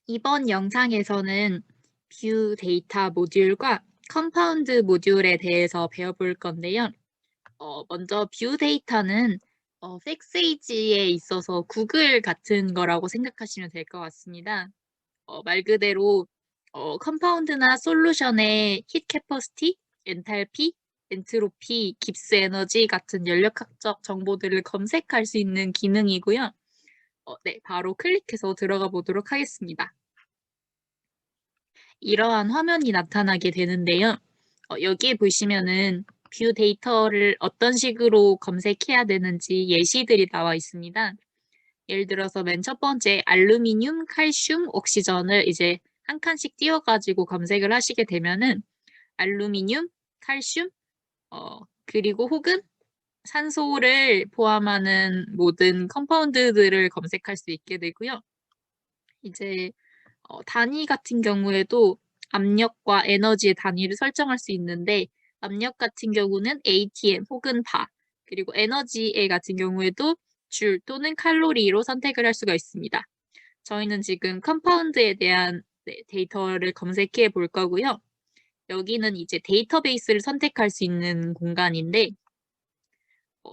이번 영상에서는 뷰 데이터 모듈과 컴파운드 모듈에 대해서 배워볼 건데요. 먼저 뷰 데이터는 팩세이지에 있어서 구글 같은 거라고 생각하시면 될 것 같습니다. 말 그대로 컴파운드나 솔루션의 힛 캐퍼시티, 엔탈피, 엔트로피, 깁스 에너지 같은 연력학적 정보들을 검색할 수 있는 기능이고요. 네, 바로 클릭해서 들어가 보도록 하겠습니다. 이러한 화면이 나타나게 되는데요. 여기에 보시면은 뷰 데이터를 어떤 식으로 검색해야 되는지 예시들이 나와 있습니다. 예를 들어서 맨 첫 번째 알루미늄, 칼슘, 옥시전을 이제 한 칸씩 띄워가지고 검색을 하시게 되면은 알루미늄, 칼슘, 그리고 혹은 산소를 포함하는 모든 컴파운드들을 검색할 수 있게 되고요. 이제 단위 같은 경우에도 압력과 에너지의 단위를 설정할 수 있는데 압력 같은 경우는 ATM 혹은 바, 그리고 에너지의 같은 경우에도 줄 또는 칼로리로 선택을 할 수가 있습니다. 저희는 지금 컴파운드에 대한 데이터를 검색해 볼 거고요. 여기는 이제 데이터베이스를 선택할 수 있는 공간인데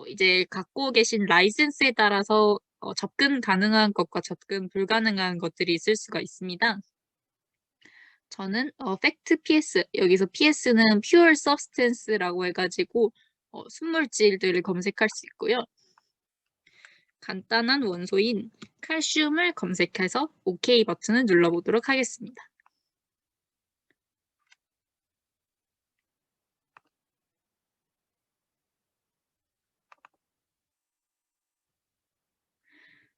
이제 갖고 계신 라이센스에 따라서 접근 가능한 것과 접근 불가능한 것들이 있을 수가 있습니다. 저는 팩트 PS, 여기서 PS는 Pure Substance라고 해가지고 순물질들을 검색할 수 있고요. 간단한 원소인 칼슘을 검색해서 OK 버튼을 눌러보도록 하겠습니다.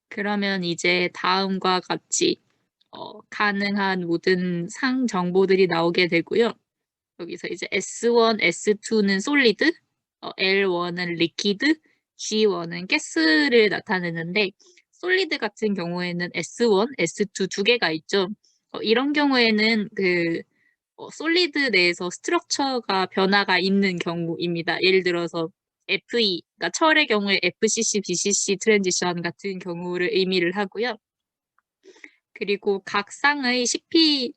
그러면 이제 다음과 같이 가능한 모든 상 정보들이 나오게 되고요. 여기서 이제 S1, S2는 솔리드, L1은 리퀴드, G1은 가스를 나타내는데 솔리드 같은 경우에는 S1, S2 두 개가 있죠. 이런 경우에는 솔리드 내에서 스트럭처가 변화가 있는 경우입니다. 예를 들어서 FE, 그러니까 철의 경우에 FCC, BCC 트랜지션 같은 경우를 의미를 하고요. 그리고 각 쌍의 CP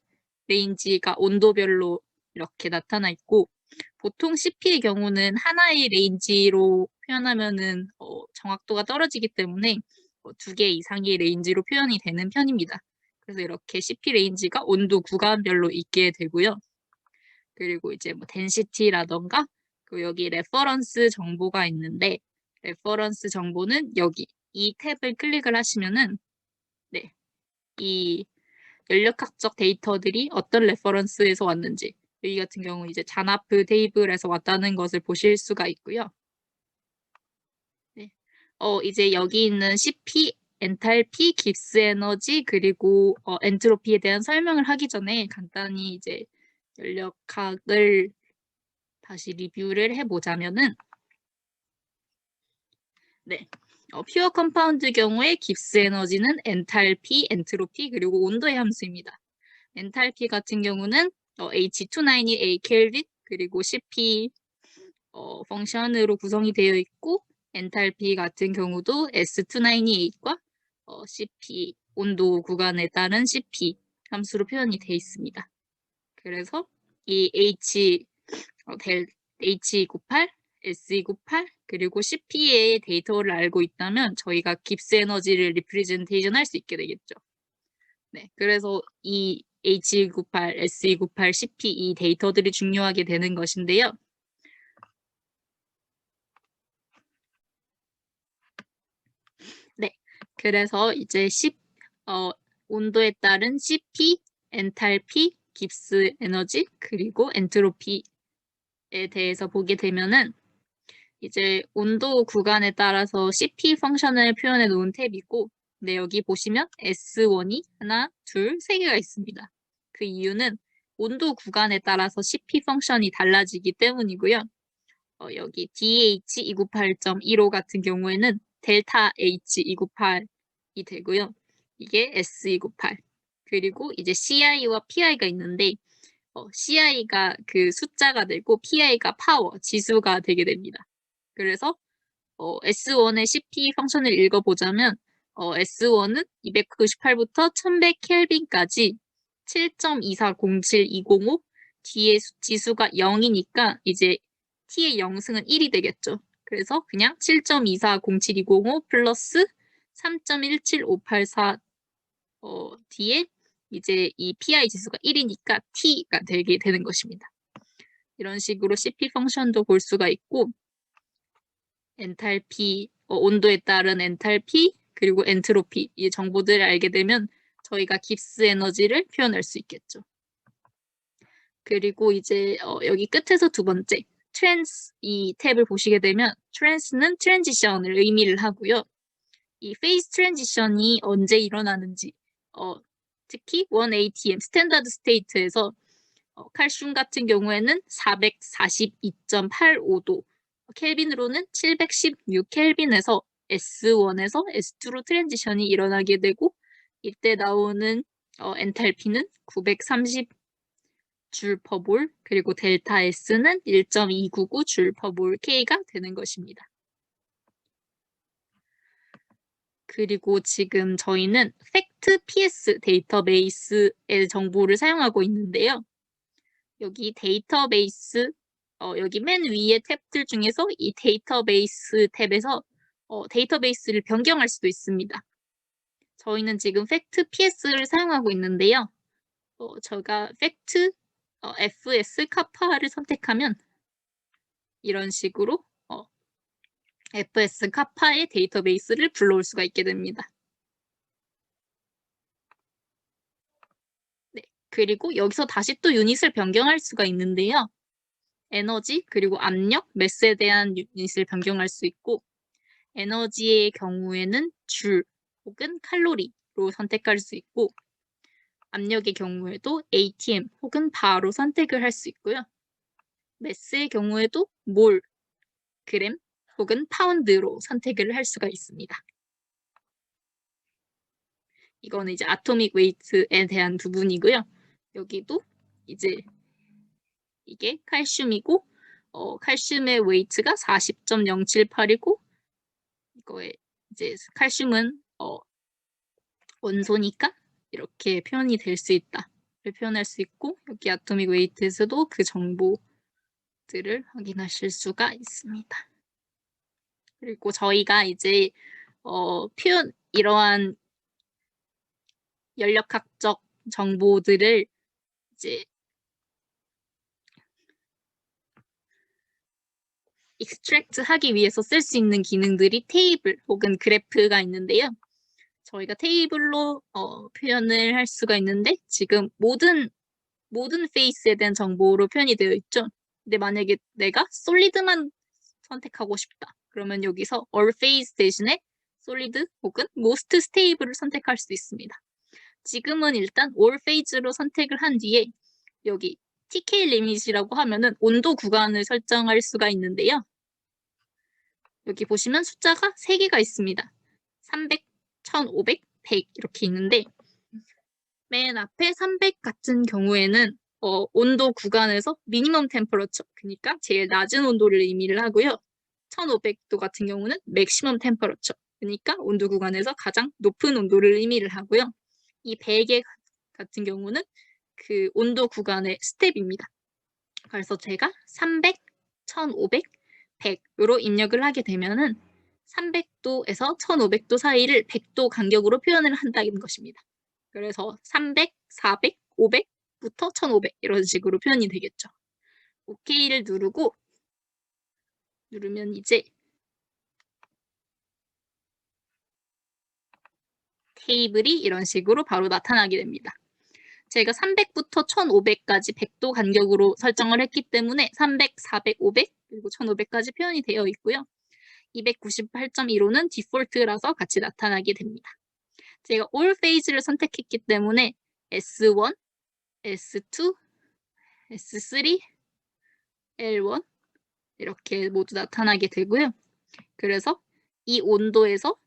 레인지가 온도별로 이렇게 나타나 있고 보통 CP의 경우는 하나의 레인지로 표현하면은 정확도가 떨어지기 때문에 2개 이상의 레인지로 표현이 되는 편입니다. 그래서 이렇게 CP 레인지가 온도 구간별로 있게 되고요. 그리고 이제 뭐 덴시티라던가 그리고 여기 레퍼런스 정보가 있는데 레퍼런스 정보는 여기 이 탭을 클릭을 하시면은 네, 이 연력학적 데이터들이 어떤 레퍼런스에서 왔는지 여기 같은 경우 이제 잔압 테이블에서 왔다는 것을 보실 수가 있고요. 네. 이제 여기 있는 CP, 엔탈피, 깁스 에너지 그리고 엔트로피에 대한 설명을 하기 전에 간단히 이제 연력학을 다시 리뷰를 해보자면은 네. 퓨어 컴파운드 경우에 깁스 에너지는 엔탈피, 엔트로피 그리고 온도의 함수입니다. 엔탈피 같은 경우는 H298A 켈빈 그리고 CP 펑션으로 구성이 되어 있고 엔탈피 같은 경우도 S298과 CP 온도 구간에 따른 CP 함수로 표현이 되어 있습니다. 그래서 이 H98, S298 그리고 CP의 데이터를 알고 있다면 저희가 깁스 에너지를 리프레젠테이션 할 수 있게 되겠죠. 네, 그래서 이 H298, S298, CP 이 데이터들이 중요하게 되는 것인데요. 네, 그래서 이제 온도에 따른 CP, 엔탈피, 깁스 에너지, 그리고 엔트로피에 대해서 보게 되면은 이제 온도 구간에 따라서 CP 펑션을 표현해 놓은 탭이고, 네, 여기 보시면 S1이 하나, 둘, 세 개가 있습니다. 그 이유는 온도 구간에 따라서 CP 펑션이 달라지기 때문이고요. 여기 DH298.15 같은 경우에는 델타 H298이 되고요. 이게 S298. 그리고 이제 CI와 PI가 있는데 CI가 그 숫자가 되고 PI가 파워, 지수가 되게 됩니다. 그래서 S1의 CP 펑션을 읽어보자면 S1은 298부터 1100 켈빈까지 7.2407205 뒤에 지수가 0이니까 이제 t의 영승은 1이 되겠죠. 그래서 그냥 7.2407205 플러스 3.17584 뒤에 이제 이 pi 지수가 1이니까 t가 되게 되는 것입니다. 이런 식으로 CP 펑션도 볼 수가 있고 엔탈피, 온도에 따른 엔탈피, 그리고 엔트로피 이 정보들을 알게 되면 저희가 깁스 에너지를 표현할 수 있겠죠. 그리고 이제 여기 끝에서 두 번째 트랜스 이 탭을 보시게 되면 트랜스는 트랜지션을 의미를 하고요. 이 페이스 트랜지션이 언제 일어나는지 특히 1ATM 스탠다드 스테이트에서 칼슘 같은 경우에는 442.85도 켈빈으로는 716 켈빈에서 S1에서 S2로 트랜지션이 일어나게 되고 이때 나오는 엔탈피는 930 줄 퍼볼 그리고 델타 S는 1.299 줄 퍼볼 K가 되는 것입니다. 그리고 지금 저희는 팩트 PS 데이터베이스의 정보를 사용하고 있는데요. 여기 데이터베이스 여기 맨 위에 탭들 중에서 이 데이터베이스 탭에서 데이터베이스를 변경할 수도 있습니다. 저희는 지금 팩트 PS를 사용하고 있는데요. 제가 팩트 FS 카파를 선택하면 이런 식으로 FS 카파의 데이터베이스를 불러올 수가 있게 됩니다. 네, 그리고 여기서 다시 또 유닛을 변경할 수가 있는데요. 에너지 그리고 압력, 매스에 대한 유닛을 변경할 수 있고 에너지의 경우에는 줄 혹은 칼로리로 선택할 수 있고 압력의 경우에도 ATM 혹은 바로 선택을 할 수 있고요. 매스의 경우에도 몰, 그램 혹은 파운드로 선택을 할 수가 있습니다. 이거는 이제 아토믹 웨이트에 대한 부분이고요. 여기도 이제 이게 칼슘이고 칼슘의 웨이트가 40.078이고 이거에 이제 칼슘은 원소니까 이렇게 표현이 될 수 있다를 표현할 수 있고 여기 아토믹 웨이트에서도 그 정보들을 확인하실 수가 있습니다. 그리고 저희가 이제 이러한 연력학적 정보들을 이제 익스트랙트 하기 위해서 쓸 수 있는 기능들이 테이블 혹은 그래프가 있는데요. 저희가 테이블로 표현을 할 수가 있는데 지금 모든 페이스에 대한 정보로 표현이 되어 있죠. 근데 만약에 내가 솔리드만 선택하고 싶다. 그러면 여기서 all phase 대신에 solid 혹은 most stable을 선택할 수 있습니다. 지금은 일단 all phase로 선택을 한 뒤에 여기 TK 리밋이라고 하면은 온도 구간을 설정할 수가 있는데요. 여기 보시면 숫자가 3개가 있습니다. 300, 1500, 100 이렇게 있는데 맨 앞에 300 같은 경우에는 온도 구간에서 미니멈 템퍼러처, 그러니까 제일 낮은 온도를 의미를 하고요. 1500도 같은 경우는 맥시멈 템퍼러처, 그러니까 온도 구간에서 가장 높은 온도를 의미를 하고요. 이 100의 같은 경우는 그 온도 구간의 스텝입니다. 그래서 제가 300, 1500, 100으로 입력을 하게 되면은 300도에서 1500도 사이를 100도 간격으로 표현을 한다는 것입니다. 그래서 300, 400, 500부터 1500 이런 식으로 표현이 되겠죠. OK를 누르면 이제 테이블이 이런 식으로 바로 나타나게 됩니다. 제가 300부터 1500까지 100도 간격으로 설정을 했기 때문에 300, 400, 500 그리고 1500까지 표현이 되어 있고요. 298.15는 디폴트라서 같이 나타나게 됩니다. 제가 all phase를 선택했기 때문에 S1, S2, S3, L1 이렇게 모두 나타나게 되고요. 그래서 이 온도에서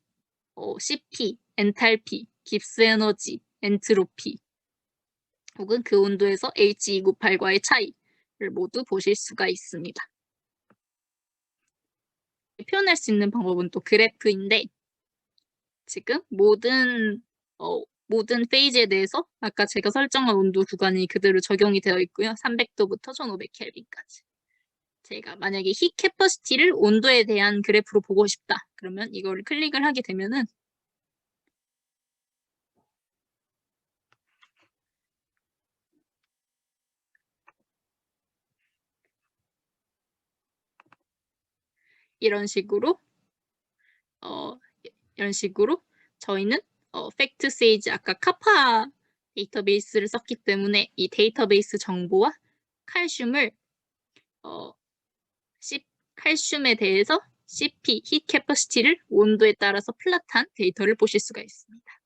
CP, 엔탈피, 깁스 에너지, 엔트로피 혹은 그 온도에서 H298과의 차이를 모두 보실 수가 있습니다. 표현할 수 있는 방법은 또 그래프인데 지금 모든 페이지에 대해서 아까 제가 설정한 온도 구간이 그대로 적용이 되어 있고요. 300도부터 1500켈빈까지. 제가 만약에 히 캐퍼시티를 온도에 대한 그래프로 보고 싶다. 그러면 이거를 클릭을 하게 되면은 이런 식으로 저희는 팩트 세이지 아까 카파 데이터베이스를 썼기 때문에 이 데이터베이스 정보와 칼슘을 칼슘에 대해서 CP, 히트 캐퍼시티를 온도에 따라서 플랫한 데이터를 보실 수가 있습니다.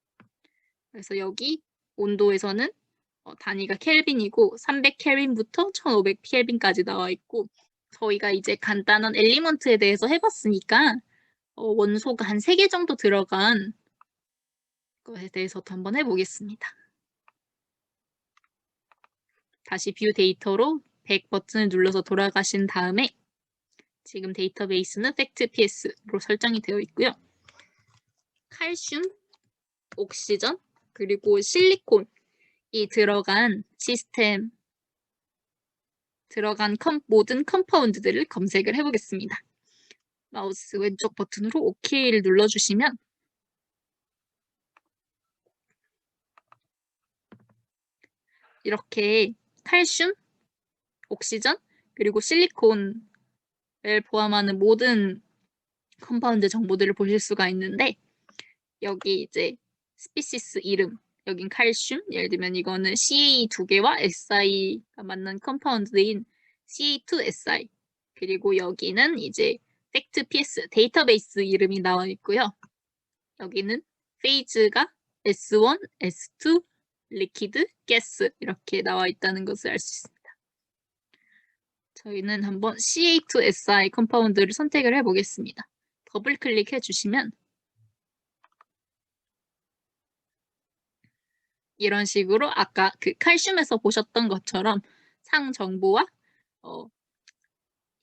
그래서 여기 온도에서는 단위가 켈빈이고 300켈빈부터 1500켈빈까지 나와 있고 저희가 이제 간단한 엘리먼트에 대해서 해봤으니까 원소가 한 3개 정도 들어간 것에 대해서도 한번 해보겠습니다. 다시 뷰 데이터로 100 버튼을 눌러서 돌아가신 다음에 지금 데이터베이스는 팩트.ps로 설정이 되어 있고요. 칼슘, 옥시전, 그리고 실리콘이 들어간 시스템, 모든 컴파운드들을 검색을 해보겠습니다. 마우스 왼쪽 버튼으로 OK를 눌러주시면 이렇게 칼슘, 옥시전, 그리고 실리콘을 포함하는 모든 컴파운드 정보들을 보실 수가 있는데 여기 이제 스피시스 이름, 여긴 칼슘, 예를 들면 이거는 CA 2개와 SI가 만난 컴파운드인 CA2SI 그리고 여기는 이제 팩트 PS 데이터베이스 이름이 나와 있고요. 여기는 페이즈가 S1, S2, 리퀴드, 가스 이렇게 나와 있다는 것을 알 수 있습니다. 저희는 한번 CA2SI 컴파운드를 선택을 해보겠습니다. 더블 클릭해 주시면 이런 식으로 아까 그 칼슘에서 보셨던 것처럼 상 정보와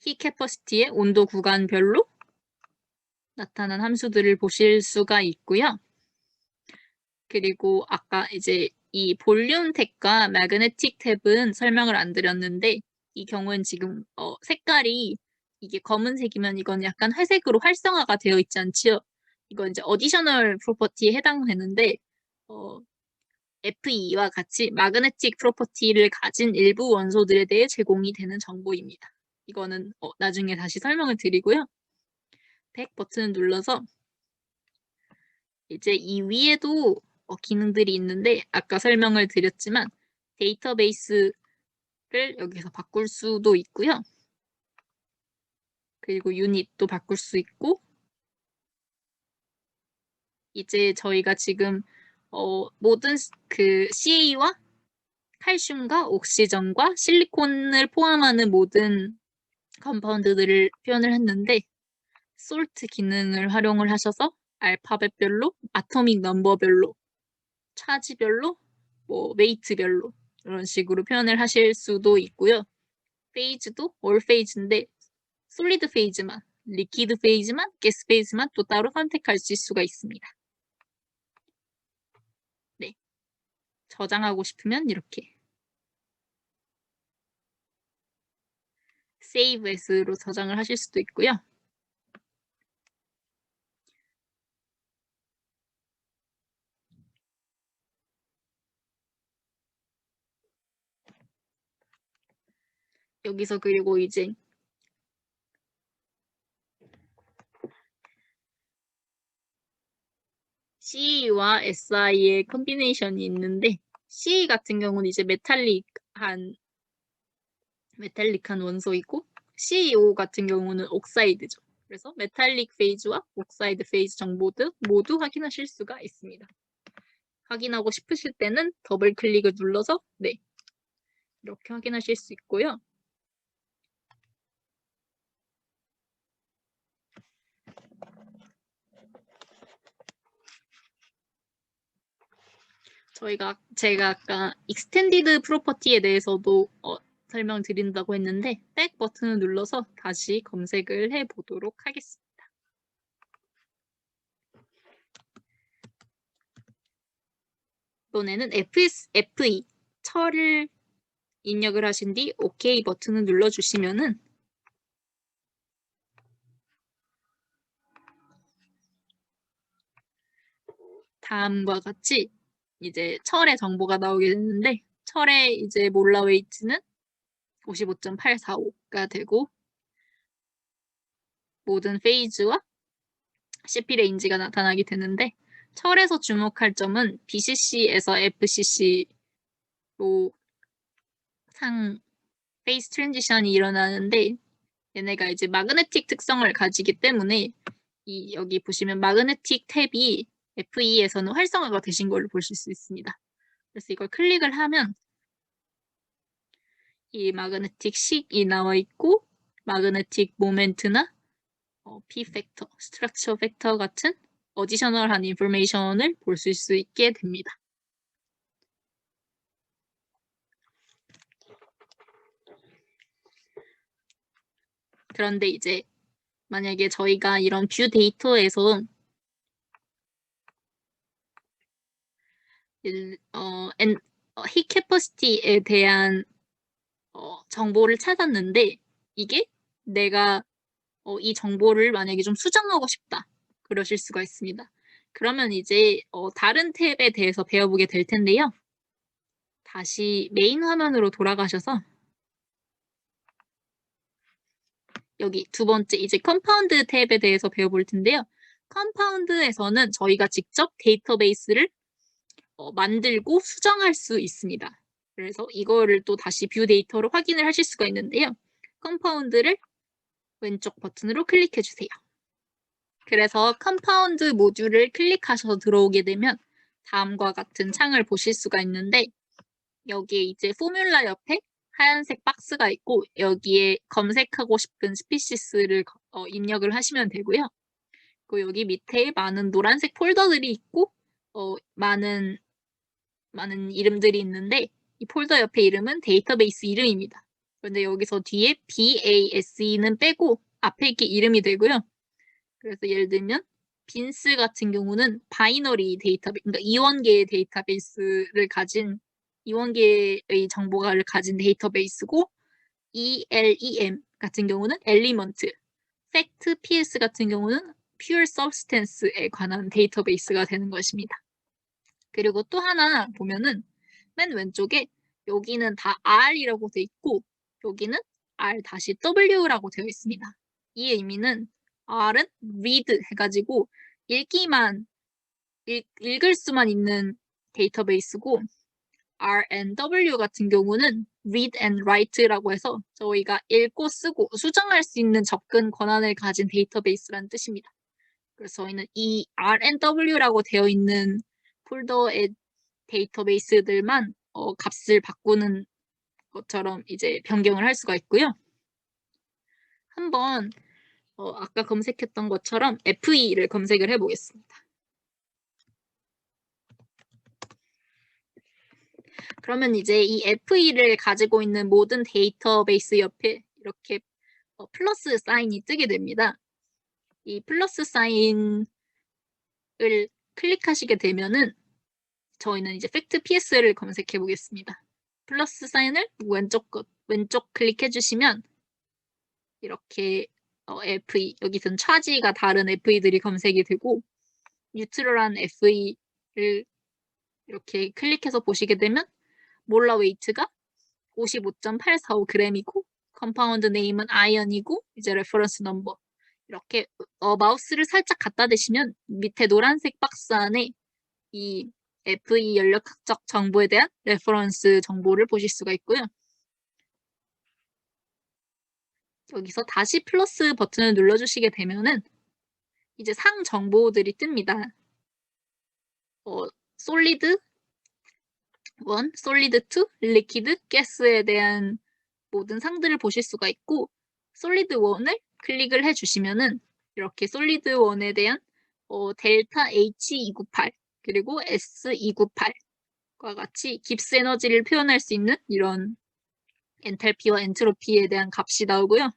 히 캐퍼시티의 온도 구간별로 나타난 함수들을 보실 수가 있고요. 그리고 아까 이제 이 볼륨 탭과 매그네틱 탭은 설명을 안 드렸는데 이 경우는 지금 색깔이 이게 검은색이면 이건 약간 회색으로 활성화가 되어 있지 않지요? 이건 이제 어디셔널 프로퍼티에 해당되는데 FE와 같이 마그네틱 프로퍼티를 가진 일부 원소들에 대해 제공이 되는 정보입니다. 이거는 나중에 다시 설명을 드리고요. 100 버튼을 눌러서 이제 이 위에도 기능들이 있는데 아까 설명을 드렸지만 데이터베이스를 여기서 바꿀 수도 있고요. 그리고 유닛도 바꿀 수 있고 이제 저희가 지금 모든 그 CA와 칼슘과 옥시전과 실리콘을 포함하는 모든 컴파운드들을 표현을 했는데 솔트 기능을 활용을 하셔서 알파벳별로, 아토믹 넘버별로, 차지별로, 웨이트별로 이런 식으로 표현을 하실 수도 있고요. 페이즈도 올 페이즈인데 솔리드 페이즈만, 리퀴드 페이즈만, 가스 페이즈만 또 따로 선택하실 수가 있습니다. 네, 저장하고 싶으면 이렇게 Save as로 저장을 하실 수도 있고요. 여기서 그리고 이제 CA와 SI의 컨비네이션이 있는데 CA 같은 경우는 이제 메탈릭한 원소이고 CaO 같은 경우는 옥사이드죠. 그래서 메탈릭 페이즈와 옥사이드 페이즈 정보들 모두 확인하실 수가 있습니다. 확인하고 싶으실 때는 더블 클릭을 눌러서 네, 이렇게 확인하실 수 있고요. 제가 아까 익스텐디드 프로퍼티에 대해서도 설명드린다고 했는데 백 버튼을 눌러서 다시 검색을 해보도록 하겠습니다. 이번에는 FE 철을 입력을 하신 뒤 OK 버튼을 눌러주시면은 다음과 같이 이제 철의 정보가 나오게 되는데 철의 이제 몰라 웨이트는 55.845가 되고 모든 페이즈와 CP 레인지가 나타나게 되는데 철에서 주목할 점은 BCC에서 FCC로 페이스 트랜지션이 일어나는데 얘네가 이제 마그네틱 특성을 가지기 때문에 여기 보시면 마그네틱 탭이 FE에서는 활성화가 되신 걸로 보실 수 있습니다. 그래서 이걸 클릭을 하면 이 마그네틱 식이 나와 있고 마그네틱 모멘트나 P 팩터, 스트럭처 팩터 같은 어디셔널한 인포메이션을 볼 수 있게 됩니다. 그런데 이제 만약에 저희가 이런 뷰 데이터에서 힛 캐퍼시티에 대한 정보를 찾았는데 이게 내가 이 정보를 만약에 좀 수정하고 싶다 그러실 수가 있습니다. 그러면 이제 다른 탭에 대해서 배워보게 될 텐데요. 다시 메인 화면으로 돌아가셔서 여기 두 번째 이제 컴파운드 탭에 대해서 배워볼 텐데요. 컴파운드에서는 저희가 직접 데이터베이스를 만들고 수정할 수 있습니다. 그래서 이거를 또 다시 뷰 데이터로 확인을 하실 수가 있는데요. 컴파운드를 왼쪽 버튼으로 클릭해 주세요. 그래서 컴파운드 모듈을 클릭하셔서 들어오게 되면 다음과 같은 창을 보실 수가 있는데 여기에 이제 포뮬라 옆에 하얀색 박스가 있고 여기에 검색하고 싶은 스피시스를 입력을 하시면 되고요. 그리고 여기 밑에 많은 노란색 폴더들이 있고 많은 이름들이 있는데 이 폴더 옆에 이름은 데이터베이스 이름입니다. 그런데 여기서 뒤에 BASE는 빼고 앞에 이렇게 이름이 되고요. 그래서 예를 들면 빈스 같은 경우는 바이너리 데이터베이스, 그러니까 이원계의 데이터베이스를 가진 이원계의 정보를 가진 데이터베이스고 ELEM 같은 경우는 엘리먼트, 팩트 PS 같은 경우는 pure substance에 관한 데이터베이스가 되는 것입니다. 그리고 또 하나 보면은 맨 왼쪽에 여기는 다 R이라고 돼 있고 여기는 R-W라고 되어 있습니다. 이 의미는 R은 read 해가지고 읽을 수만 있는 데이터베이스고 R&W 같은 경우는 read and write라고 해서 저희가 읽고 쓰고 수정할 수 있는 접근 권한을 가진 데이터베이스라는 뜻입니다. 그래서 저희는 이 R&W라고 되어 있는 폴더의 데이터베이스들만 값을 바꾸는 것처럼 이제 변경을 할 수가 있고요. 한번 아까 검색했던 것처럼 FE를 검색을 해보겠습니다. 그러면 이제 이 FE를 가지고 있는 모든 데이터베이스 옆에 이렇게 플러스 사인이 뜨게 됩니다. 이 플러스 사인을 클릭하시게 되면은 저희는 이제 팩트 PS를 검색해 보겠습니다. 플러스 사인을 왼쪽 클릭해 주시면 이렇게 FE, 여기서는 차지가 다른 FE들이 검색이 되고 뉴트럴한 FE를 이렇게 클릭해서 보시게 되면 몰라 웨이트가 55.845g이고 컴파운드 네임은 아이언이고 이제 레퍼런스 넘버 이렇게 마우스를 살짝 갖다 대시면 밑에 노란색 박스 안에 이 FE 연력학적 정보에 대한 레퍼런스 정보를 보실 수가 있고요. 여기서 다시 플러스 버튼을 눌러주시게 되면은 이제 상 정보들이 뜹니다. 솔리드 1, 솔리드 2, 리퀴드, 가스에 대한 모든 상들을 보실 수가 있고 솔리드 1을 클릭을 해주시면은 이렇게 솔리드 1에 대한 델타 H298 그리고 S298과 같이 깁스 에너지를 표현할 수 있는 이런 엔탈피와 엔트로피에 대한 값이 나오고요.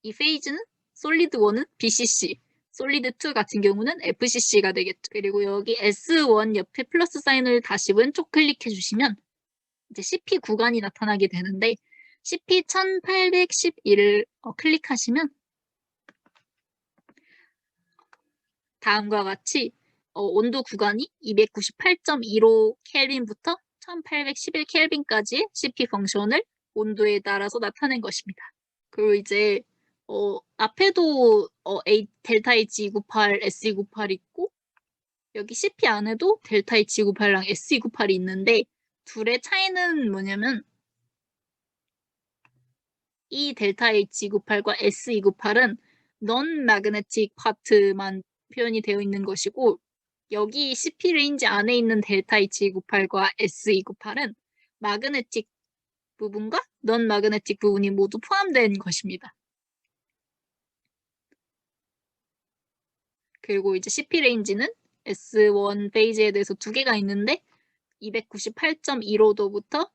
이 페이즈는 솔리드 1은 BCC, 솔리드2 같은 경우는 FCC가 되겠죠. 그리고 여기 S1 옆에 플러스 사인을 다시 왼쪽 클릭해 주시면 이제 CP 구간이 나타나게 되는데 CP 1811을 클릭하시면 다음과 같이 온도 구간이 298.15 켈빈부터 1811 켈빈까지의 CP 펑션을 온도에 따라서 나타낸 것입니다. 그리고 이제 앞에도 델타 H298, S298 있고 여기 CP 안에도 델타 H298랑 S298이 있는데 둘의 차이는 뭐냐면 이 델타 H298과 S298은 non-magnetic 파트만 표현이 되어 있는 것이고 여기 CP 레인지 안에 있는 델타 H298과 S298은 마그네틱 부분과 non-magnetic 부분이 모두 포함된 것입니다. 그리고 이제 CP 레인지는 S1 페이지에 대해서 두 개가 있는데 298.15도부터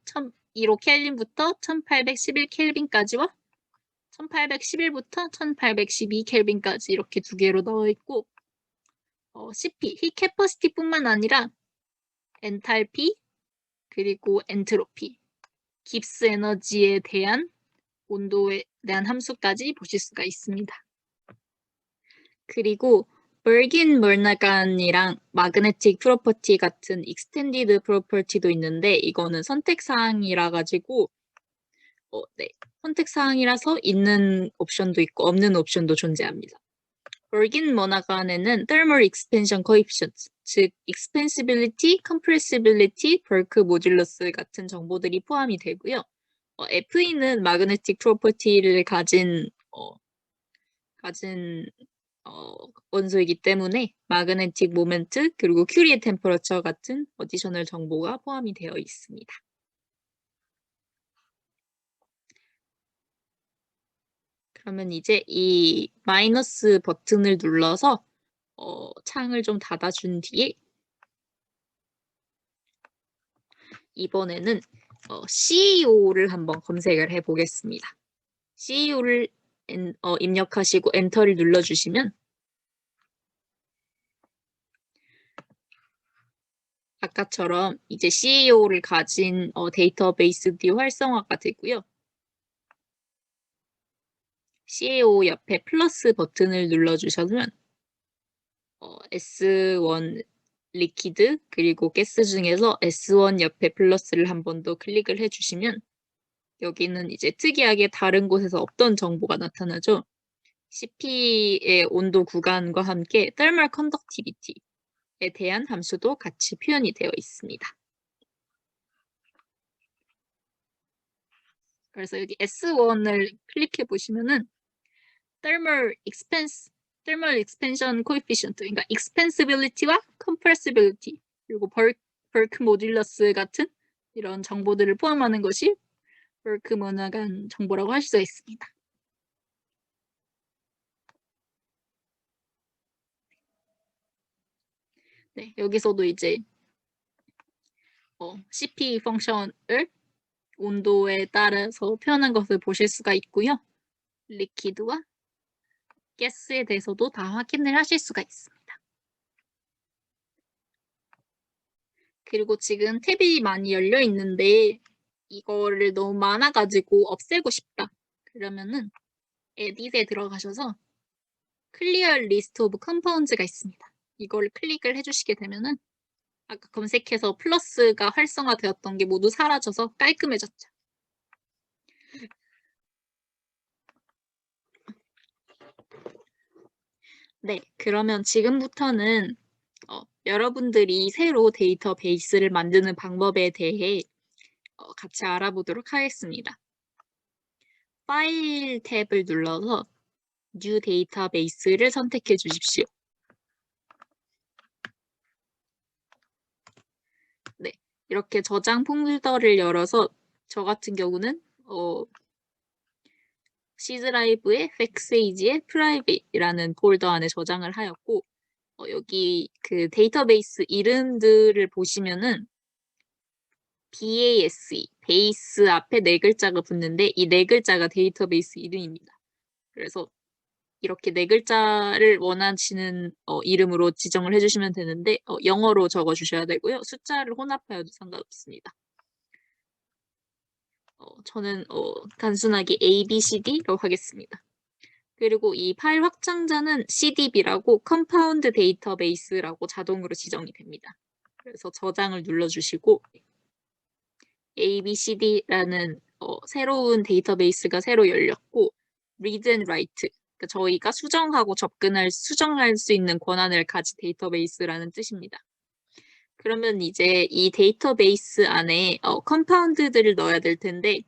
15 켈빈부터 1811 켈빈까지와 1811부터 1812 켈빈까지 이렇게 두 개로 넣어 있고 CP, 히 캐퍼시티뿐만 아니라 엔탈피 그리고 엔트로피, 깁스 에너지에 대한 온도에 대한 함수까지 보실 수가 있습니다. 그리고 버긴 멀나간이랑 마그네틱 프로퍼티 같은 익스텐디드 프로퍼티도 있는데 이거는 선택사항이라 가지고 네. 선택사항이라서 있는 옵션도 있고 없는 옵션도 존재합니다. 버긴 멀나간에는 thermal expansion coefficient, 즉 expansibility, compressibility, bulk modulus 같은 정보들이 포함이 되고요. FE는 magnetic property를 가진 원소이기 때문에 magnetic moment 그리고 curie temperature 같은 어디셔널 정보가 포함이 되어 있습니다. 그러면 이제 이 마이너스 버튼을 눌러서 창을 좀 닫아준 뒤에 이번에는 CEO를 한번 검색을 해보겠습니다. CEO를 입력하시고 엔터를 눌러주시면 아까처럼 이제 CEO를 가진 데이터베이스들이 활성화가 되고요. CEO 옆에 플러스 버튼을 눌러주시면 S1 리퀴드 그리고 가스 중에서 S1 옆에 플러스를 한 번 더 클릭을 해주시면 여기는 이제 특이하게 다른 곳에서 없던 정보가 나타나죠. CP의 온도 구간과 함께 thermal conductivity에 대한 함수도 같이 표현이 되어 있습니다. 그래서 여기 S1을 클릭해 보시면은 thermal expansion coefficient, 그러니까 expansibility와 compressibility, 그리고 bulk modulus 같은 이런 정보들을 포함하는 것이 bulk 멀나간 정보라고 할 수 있습니다. 네, 여기서도 이제 CP 펑션을 온도에 따라서 표현한 것을 보실 수가 있고요. 리퀴드와 가스에 대해서도 다 확인을 하실 수가 있습니다. 그리고 지금 탭이 많이 열려 있는데 이거를 너무 많아가지고 없애고 싶다. 그러면은 Edit에 들어가셔서 Clear List of Compounds가 있습니다. 이걸 클릭을 해주시게 되면은 아까 검색해서 플러스가 활성화되었던 게 모두 사라져서 깔끔해졌죠. 네, 그러면 지금부터는 여러분들이 새로 데이터베이스를 만드는 방법에 대해 같이 알아보도록 하겠습니다. 파일 탭을 눌러서 New Database를 선택해 주십시오. 네, 이렇게 저장 폴더를 열어서 저 같은 경우는 C 드라이브의 팩세이지의 프라이빗이라는 폴더 안에 저장을 하였고 여기 그 데이터베이스 이름들을 보시면은 BASE, 베이스 앞에 4글자가 붙는데 이 4글자가 데이터베이스 이름입니다. 그래서 이렇게 4글자를 원하시는 이름으로 지정을 해주시면 되는데 영어로 적어주셔야 되고요. 숫자를 혼합하여도 상관없습니다. 저는 단순하게 ABCD라고 하겠습니다. 그리고 이 파일 확장자는 CDB라고 컴파운드 데이터베이스라고 자동으로 지정이 됩니다. 그래서 저장을 눌러주시고 ABCD라는 새로운 데이터베이스가 새로 열렸고 read and write, 그러니까 저희가 수정할 수 있는 권한을 가진 데이터베이스라는 뜻입니다. 그러면 이제 이 데이터베이스 안에 컴파운드들을 넣어야 될 텐데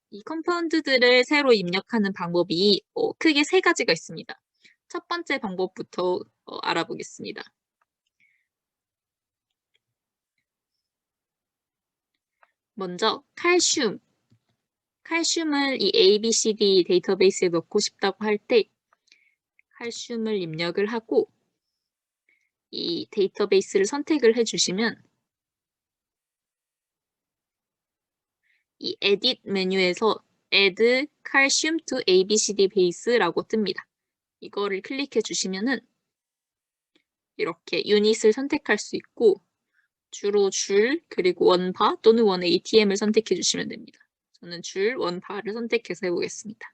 이 컴파운드들을 새로 입력하는 방법이 크게 3가지가 있습니다. 첫 번째 방법부터 알아보겠습니다. 먼저 칼슘을 이 ABCD 데이터베이스에 넣고 싶다고 할 때 칼슘을 입력을 하고 이 데이터베이스를 선택을 해주시면 이 Edit 메뉴에서 Add Calcium to ABCD Base라고 뜹니다. 이거를 클릭해 주시면은 이렇게 유닛을 선택할 수 있고 주로 줄, 그리고 원바 또는 원 ATM을 선택해 주시면 됩니다. 저는 줄, 원바를 선택해서 해보겠습니다.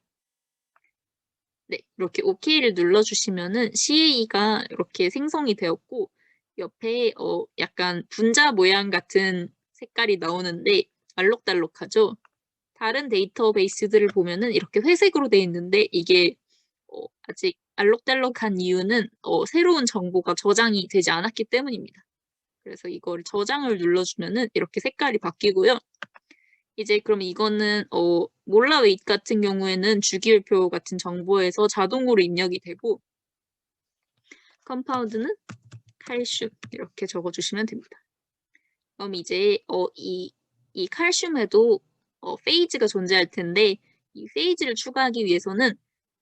네, 이렇게 OK를 눌러주시면은 CAE가 이렇게 생성이 되었고 옆에 약간 분자 모양 같은 색깔이 나오는데 알록달록하죠? 다른 데이터베이스들을 보면은 이렇게 회색으로 돼 있는데 이게 아직 알록달록한 이유는 새로운 정보가 저장이 되지 않았기 때문입니다. 그래서 이걸 저장을 눌러주면은 이렇게 색깔이 바뀌고요. 이제 그럼 이거는 몰라 웨이트 같은 경우에는 주기율표 같은 정보에서 자동으로 입력이 되고 컴파운드는 칼슘 이렇게 적어주시면 됩니다. 그럼 이제 이 칼슘에도 페이지가 존재할 텐데 이 페이지를 추가하기 위해서는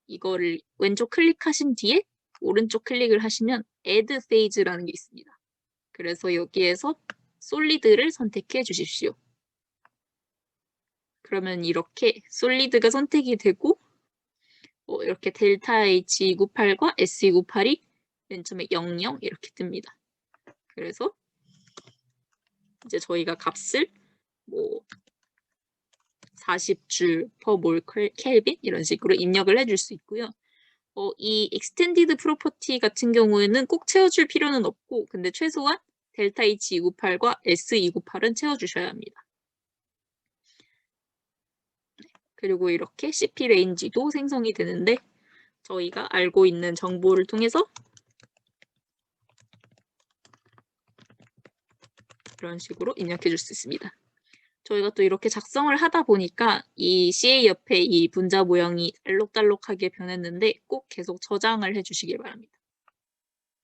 이거를 왼쪽 클릭하신 뒤에 오른쪽 클릭을 하시면 Add Phase라는 게 있습니다. 그래서 여기에서 솔리드를 선택해 주십시오. 그러면 이렇게 솔리드가 선택이 되고 이렇게 델타 H298과 S298이 맨 처음에 00 이렇게 뜹니다. 그래서 이제 저희가 값을 뭐 40줄 per mol 켈빈 이런 식으로 입력을 해줄 수 있고요. 이 extended property 같은 경우에는 꼭 채워줄 필요는 없고 근데 최소한 델타 H298과 S298은 채워주셔야 합니다. 그리고 이렇게 CP 레인지도 생성이 되는데 저희가 알고 있는 정보를 통해서 이런 식으로 입력해 줄 수 있습니다. 저희가 또 이렇게 작성을 하다 보니까 이 CA 옆에 이 분자 모양이 알록달록하게 변했는데 꼭 계속 저장을 해주시길 바랍니다.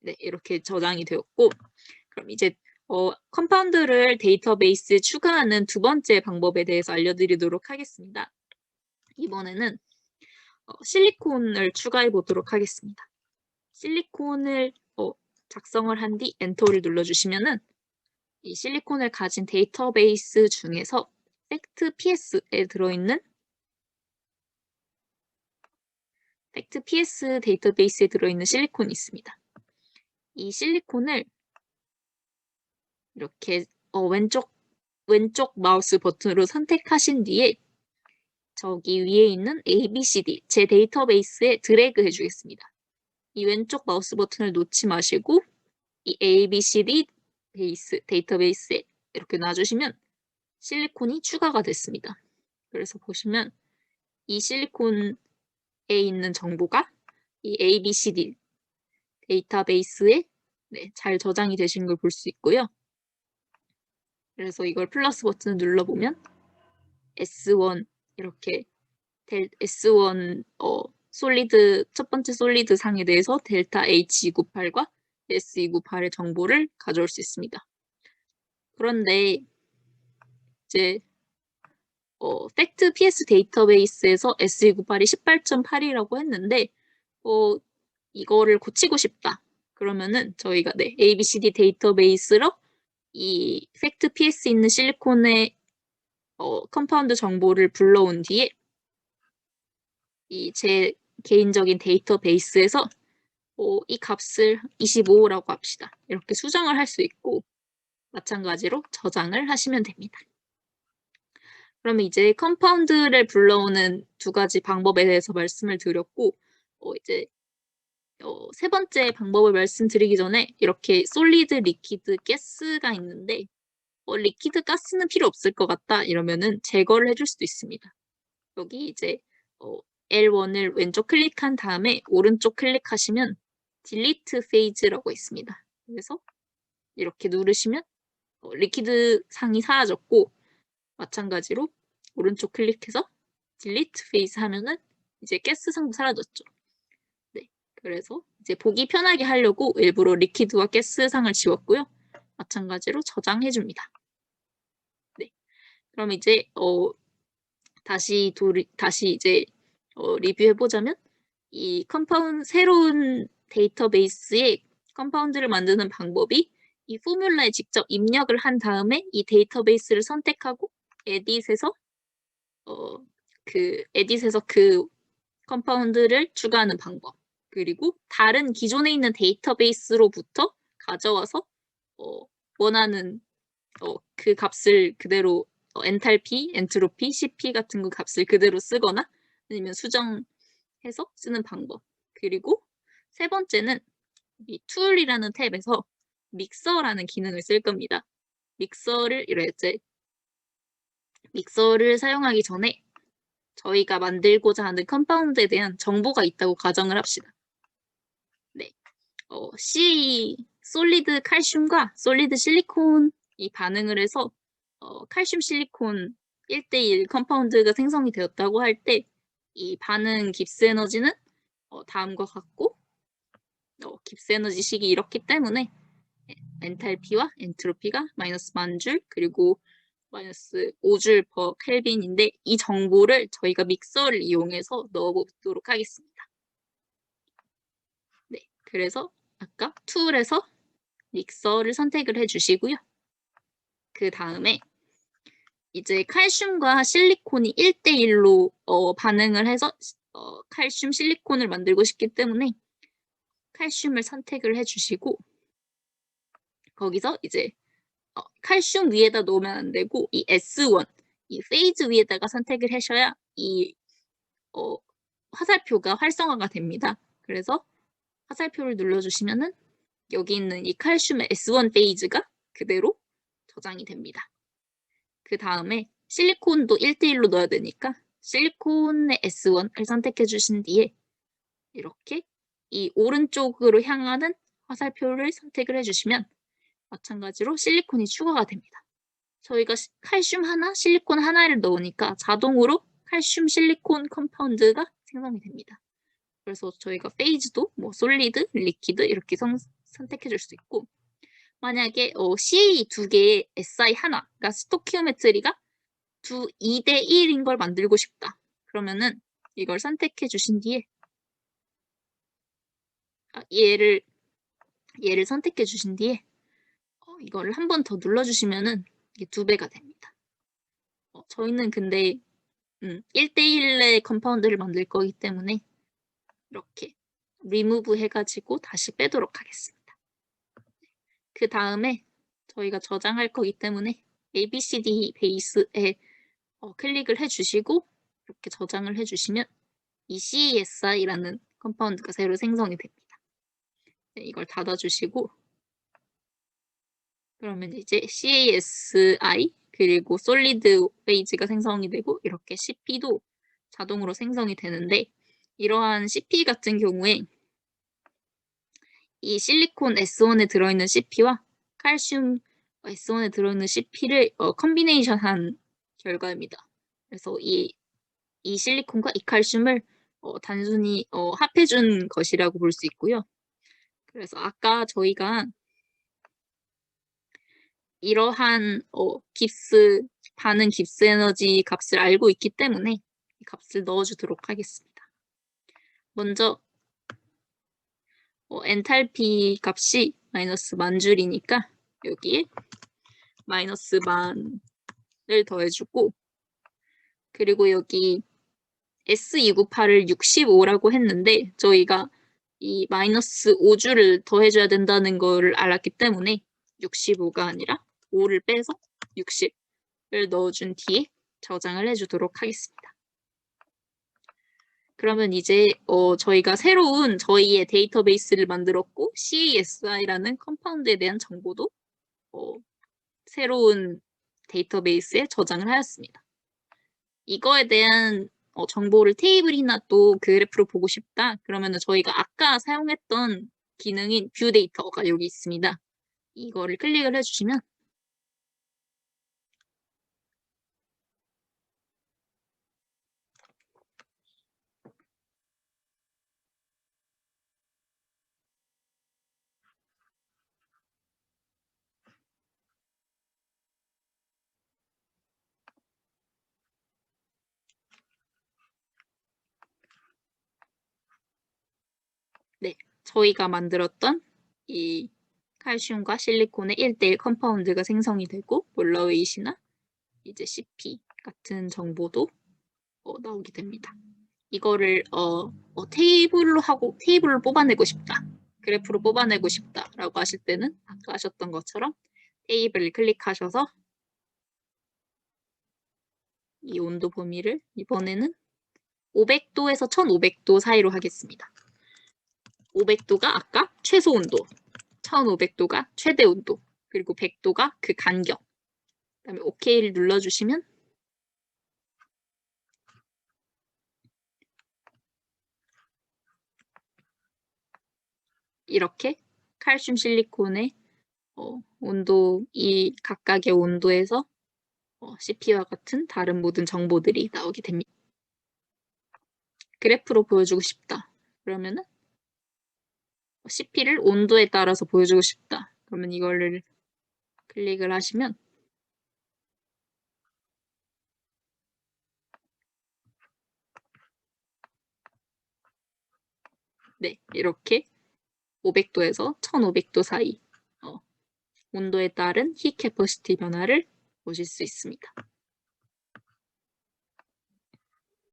네, 이렇게 저장이 되었고 그럼 이제 컴파운드를 데이터베이스에 추가하는 2번째 방법에 대해서 알려드리도록 하겠습니다. 이번에는 실리콘을 추가해 보도록 하겠습니다. 실리콘을 작성을 한 뒤 엔터를 눌러주시면은 이 실리콘을 가진 데이터베이스 중에서 팩트PS에 들어있는 팩트PS 데이터베이스에 들어있는 실리콘이 있습니다. 이 실리콘을 이렇게 왼쪽 마우스 버튼으로 선택하신 뒤에 저기 위에 있는 ABCD 제 데이터베이스에 드래그 해주겠습니다. 이 왼쪽 마우스 버튼을 놓지 마시고 이 ABCD 데이터베이스에 이렇게 놔주시면 실리콘이 추가가 됐습니다. 그래서 보시면 이 실리콘에 있는 정보가 이 ABCD 데이터베이스에 잘 저장이 되신 걸 볼 수 있고요. 그래서 이걸 플러스 버튼을 눌러보면 S1 이렇게 S1 솔리드 첫 번째 솔리드 상에 대해서 델타 H298과 S298의 정보를 가져올 수 있습니다. 그런데 이제 팩트 PS 데이터베이스에서 S298이 18.8이라고 했는데 이거를 고치고 싶다. 그러면은 저희가 ABCD 데이터베이스로 이 팩트 PS 있는 실리콘의 컴파운드 정보를 불러온 뒤에 이 제 개인적인 데이터베이스에서 이 값을 25라고 합시다. 이렇게 수정을 할 수 있고 마찬가지로 저장을 하시면 됩니다. 그러면 이제 컴파운드를 불러오는 두 가지 방법에 대해서 말씀을 드렸고 이제 세 번째 방법을 말씀드리기 전에 이렇게 솔리드, 리퀴드, 가스가 있는데 리퀴드, 가스는 필요 없을 것 같다 이러면은 제거를 해줄 수도 있습니다. 여기 이제 L1을 왼쪽 클릭한 다음에 오른쪽 클릭하시면 delete phase라고 있습니다. 그래서 이렇게 누르시면 리퀴드 상이 사라졌고 마찬가지로 오른쪽 클릭해서 delete phase 하면은 이제 가스 상도 사라졌죠. 네, 그래서 이제 보기 편하게 하려고 일부러 리퀴드와 가스 상을 지웠고요. 마찬가지로 저장해줍니다. 네, 그럼 이제 다시 이제 리뷰해보자면 이 새로운 데이터베이스에 컴파운드를 만드는 방법이 이 포뮬러에 직접 입력을 한 다음에 이 데이터베이스를 선택하고 에딧에서 그 컴파운드를 추가하는 방법 그리고 다른 기존에 있는 데이터베이스로부터 가져와서 원하는 그 값을 그대로 엔탈피, 엔트로피, CP 같은 그 값을 그대로 쓰거나 아니면 수정해서 쓰는 방법. 그리고 세 번째는 이 툴이라는 탭에서 믹서라는 기능을 쓸 겁니다. 믹서를 사용하기 전에 저희가 만들고자 하는 컴파운드에 대한 정보가 있다고 가정을 합시다. 네, CA 솔리드 칼슘과 솔리드 실리콘이 반응을 해서 칼슘 실리콘 1대1 컴파운드가 생성이 되었다고 할 때 이 반응 깁스 에너지는 다음과 같고 깁스 에너지식이 이렇기 때문에 엔탈피와 엔트로피가 마이너스 10,000줄 그리고 마이너스 5줄 per 켈빈인데 이 정보를 저희가 믹서를 이용해서 넣어보도록 하겠습니다. 네, 그래서 아까 툴에서 믹서를 선택을 해주시고요. 그 다음에 이제 칼슘과 실리콘이 1대1로 반응을 해서 칼슘 실리콘을 만들고 싶기 때문에 칼슘을 선택을 해주시고 거기서 이제 칼슘 위에다 놓으면 안 되고 이 S1, 이 페이즈 위에다가 선택을 하셔야 이 화살표가 활성화가 됩니다. 그래서 화살표를 눌러주시면은 여기 있는 이 칼슘의 S1 페이즈가 그대로 저장이 됩니다. 그 다음에 실리콘도 1대1로 넣어야 되니까 실리콘의 S1을 선택해 주신 뒤에 이렇게 이 오른쪽으로 향하는 화살표를 선택을 해주시면 마찬가지로 실리콘이 추가가 됩니다. 저희가 칼슘 하나, 실리콘 하나를 넣으니까 자동으로 칼슘 실리콘 컴파운드가 생성이 됩니다. 그래서 저희가 페이즈도 뭐 솔리드, 리퀴드 이렇게 선택해 줄 수 있고 만약에 CA 두 개에 SI 하나, 그러니까 스토키오메트리가 2대1인 걸 만들고 싶다. 그러면은 이걸 선택해 주신 뒤에 얘를 선택해 주신 뒤에 이거를 한 번 더 눌러주시면은 이게 2배가 됩니다. 저희는 근데 1대1의 컴파운드를 만들 거기 때문에 이렇게 리무브 해가지고 다시 빼도록 하겠습니다. 그 다음에 저희가 저장할 거기 때문에 ABCD 베이스에 클릭을 해주시고 이렇게 저장을 해주시면 이 CASI라는 컴파운드가 새로 생성이 됩니다. 네, 이걸 닫아주시고 그러면 이제 CASI 그리고 솔리드 페이지가 생성이 되고 이렇게 CP도 자동으로 생성이 되는데 이러한 CP 같은 경우에 이 실리콘 S1에 들어있는 CP와 칼슘 S1에 들어있는 CP를 컨비네이션한 결과입니다. 그래서 이 실리콘과 이 칼슘을 단순히 합해준 것이라고 볼 수 있고요. 그래서 아까 저희가 이러한 반응 깁스 에너지 값을 알고 있기 때문에 이 값을 넣어주도록 하겠습니다. 먼저 엔탈피 값이 마이너스 10,000줄이니까 여기에 마이너스 10,000을 더해주고 그리고 여기 S298을 65라고 했는데 저희가 이 마이너스 5주를 더해줘야 된다는 거를 알았기 때문에 65가 아니라 5를 빼서 60을 넣어준 뒤에 저장을 해주도록 하겠습니다. 그러면 이제 저희가 새로운 저희의 데이터베이스를 만들었고 CASI라는 컴파운드에 대한 정보도 새로운 데이터베이스에 저장을 하였습니다. 이거에 대한 정보를 테이블이나 또 그래프로 보고 싶다. 그러면 저희가 아까 사용했던 기능인 뷰 데이터가 여기 있습니다. 이거를 클릭을 해주시면 네, 저희가 만들었던 이 칼슘과 실리콘의 1대1 컴파운드가 생성이 되고 몰러웨이시나 이제 CP 같은 정보도 나오게 됩니다. 이거를 테이블로 뽑아내고 싶다. 그래프로 뽑아내고 싶다라고 하실 때는 아까 하셨던 것처럼 테이블을 클릭하셔서 이 온도 범위를 이번에는 500도에서 1500도 사이로 하겠습니다. 500도가 아까 최소 온도, 1500도가 최대 온도, 그리고 100도가 그 간격. 그다음에 OK를 눌러주시면 이렇게 칼슘 실리콘의 온도, 이 각각의 온도에서 CP와 같은 다른 모든 정보들이 나오게 됩니다. 그래프로 보여주고 싶다. 그러면은 CP를 온도에 따라서 보여주고 싶다. 그러면 이거를 클릭을 하시면 네, 이렇게 500도에서 1500도 사이 온도에 따른 히 캐퍼시티 변화를 보실 수 있습니다.